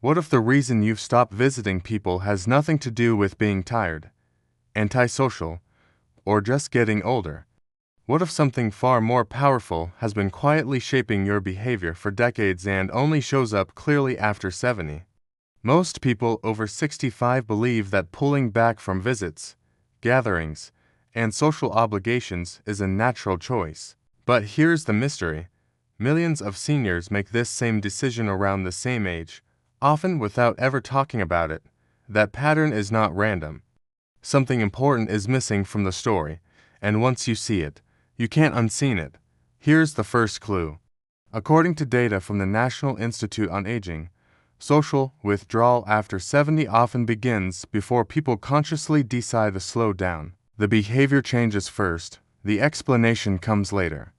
What if the reason you've stopped visiting people has nothing to do with being tired, antisocial, or just getting older? What if something far more powerful has been quietly shaping your behavior for decades and only shows up clearly after 70? Most people over 65 believe that pulling back from visits, gatherings, and social obligations is a natural choice. But here's the mystery. Millions of seniors make this same decision around the same age, often without ever talking about it. That pattern is not random. Something important is missing from the story, and once you see it, you can't unseen it. Here's the first clue. According to data from the National Institute on Aging, social withdrawal after 70 often begins before people consciously decide to slow down. The behavior changes first, the explanation comes later.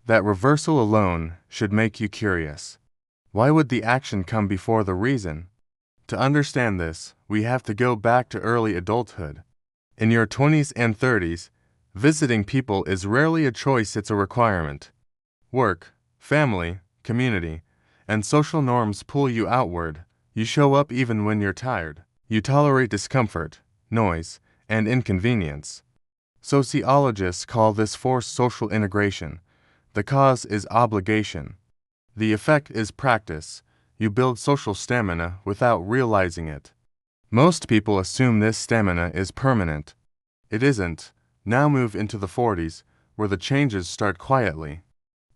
That reversal alone should make you curious. Why would the action come before the reason? To understand this, we have to go back to early adulthood. In your 20s and 30s, visiting people is rarely a choice, it's a requirement. Work, family, community, and social norms pull you outward. You show up even when you're tired. You tolerate discomfort, noise, and inconvenience. Sociologists call this forced social integration. The cause is obligation. The effect is practice. You build social stamina without realizing it. Most people assume this stamina is permanent. It isn't. Now move into the 40s, where the changes start quietly.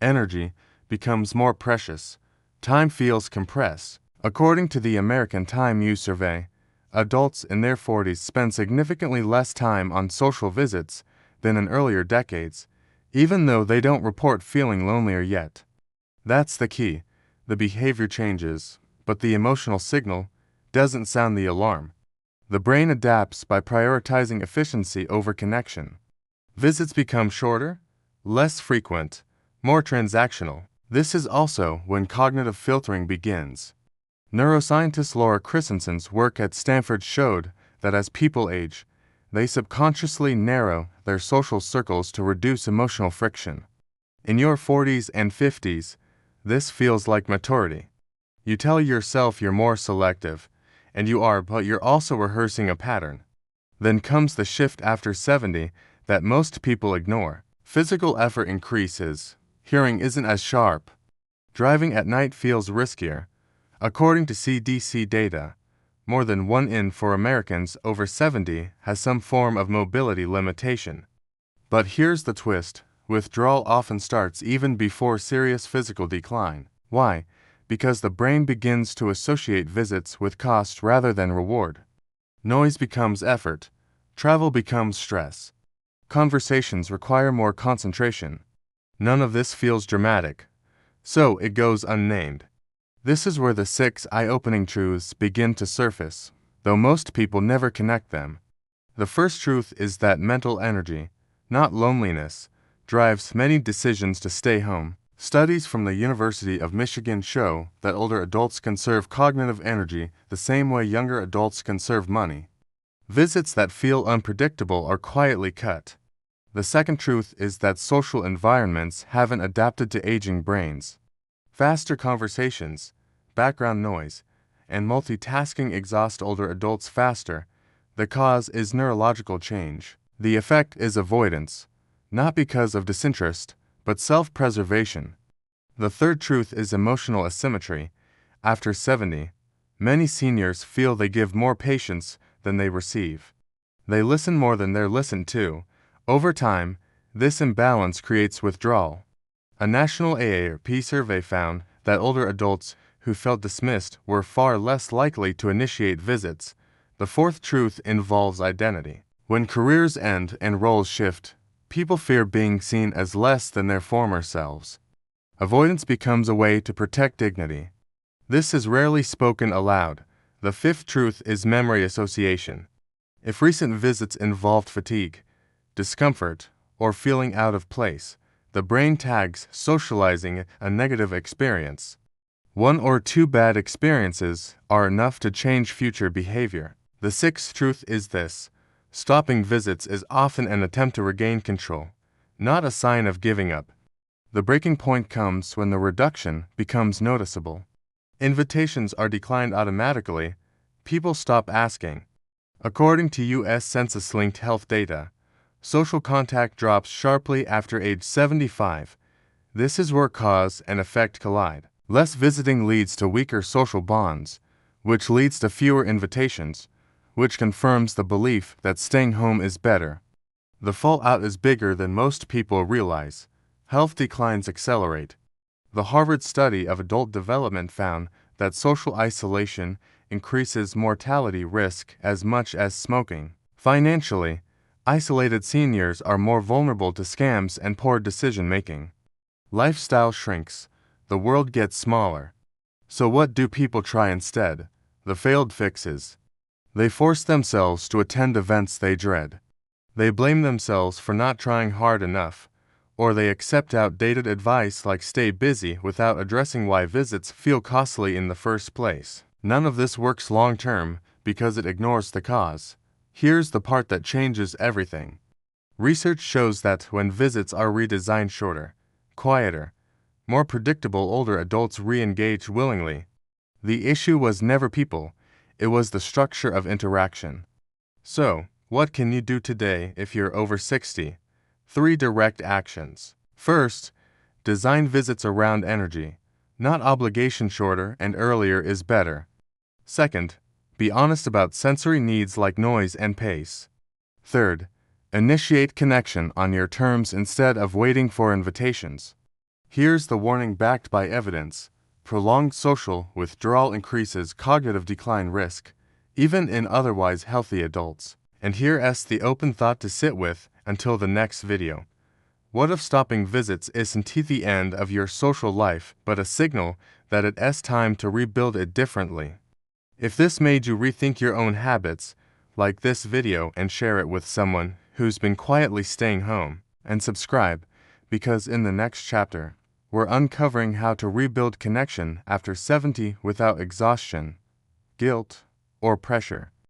Energy becomes more precious. Time feels compressed. According to the American Time Use Survey, adults in their 40s spend significantly less time on social visits than in earlier decades, even though they don't report feeling lonelier yet. That's the key. The behavior changes, but the emotional signal doesn't sound the alarm. The brain adapts by prioritizing efficiency over connection. Visits become shorter, less frequent, more transactional. This is also when cognitive filtering begins. Neuroscientist Laura Christensen's work at Stanford showed that as people age, they subconsciously narrow their social circles to reduce emotional friction. In your 40s and 50s, this feels like maturity. You tell yourself you're more selective, and you are, but you're also rehearsing a pattern. Then comes the shift after 70 that most people ignore. Physical effort increases. Hearing isn't as sharp. Driving at night feels riskier. According to CDC data, more than 1 in 4 Americans over 70 has some form of mobility limitation. But here's the twist. Withdrawal often starts even before serious physical decline. Why? Because the brain begins to associate visits with cost rather than reward. Noise becomes effort. Travel becomes stress. Conversations require more concentration. None of this feels dramatic, so it goes unnamed. This is where the 6 eye-opening truths begin to surface, though most people never connect them. The first truth is that mental energy, not loneliness, drives many decisions to stay home. Studies from the University of Michigan show that older adults conserve cognitive energy the same way younger adults conserve money. Visits that feel unpredictable are quietly cut. The second truth is that social environments haven't adapted to aging brains. Faster conversations, background noise, and multitasking exhaust older adults faster. The cause is neurological change. The effect is avoidance, not because of disinterest, but self-preservation. The third truth is emotional asymmetry. After 70, many seniors feel they give more patience than they receive. They listen more than they're listened to. Over time, this imbalance creates withdrawal. A national AARP survey found that older adults who felt dismissed were far less likely to initiate visits. The fourth truth involves identity. When careers end and roles shift, people fear being seen as less than their former selves. Avoidance becomes a way to protect dignity. This is rarely spoken aloud. The fifth truth is memory association. If recent visits involved fatigue, discomfort, or feeling out of place, the brain tags socializing a negative experience. 1 or 2 bad experiences are enough to change future behavior. The sixth truth is this: stopping visits is often an attempt to regain control, not a sign of giving up. The breaking point comes when the reduction becomes noticeable. Invitations are declined automatically. People stop asking. According to U.S. Census-linked health data, social contact drops sharply after age 75. This is where cause and effect collide. Less visiting leads to weaker social bonds, which leads to fewer invitations, which confirms the belief that staying home is better. The fallout is bigger than most people realize. Health declines accelerate. The Harvard study of adult development found that social isolation increases mortality risk as much as smoking. Financially, isolated seniors are more vulnerable to scams and poor decision-making. Lifestyle shrinks. The world gets smaller. So what do people try instead? The failed fixes. They force themselves to attend events they dread. They blame themselves for not trying hard enough, or they accept outdated advice like stay busy without addressing why visits feel costly in the first place. None of this works long-term because it ignores the cause. Here's the part that changes everything. Research shows that when visits are redesigned shorter, quieter, more predictable, older adults re-engage willingly. The issue was never people, it was the structure of interaction. So, what can you do today if you're over 60? 3 direct actions. First, design visits around energy, not obligation. Shorter and earlier is better. Second, be honest about sensory needs like noise and pace. Third, initiate connection on your terms instead of waiting for invitations. Here's the warning backed by evidence. Prolonged social withdrawal increases cognitive decline risk, even in otherwise healthy adults. And here's the open thought to sit with until the next video. What if stopping visits isn't the end of your social life, but a signal that it's time to rebuild it differently? If this made you rethink your own habits, like this video and share it with someone who's been quietly staying home, and subscribe, because in the next chapter, we're uncovering how to rebuild connection after 70 without exhaustion, guilt, or pressure.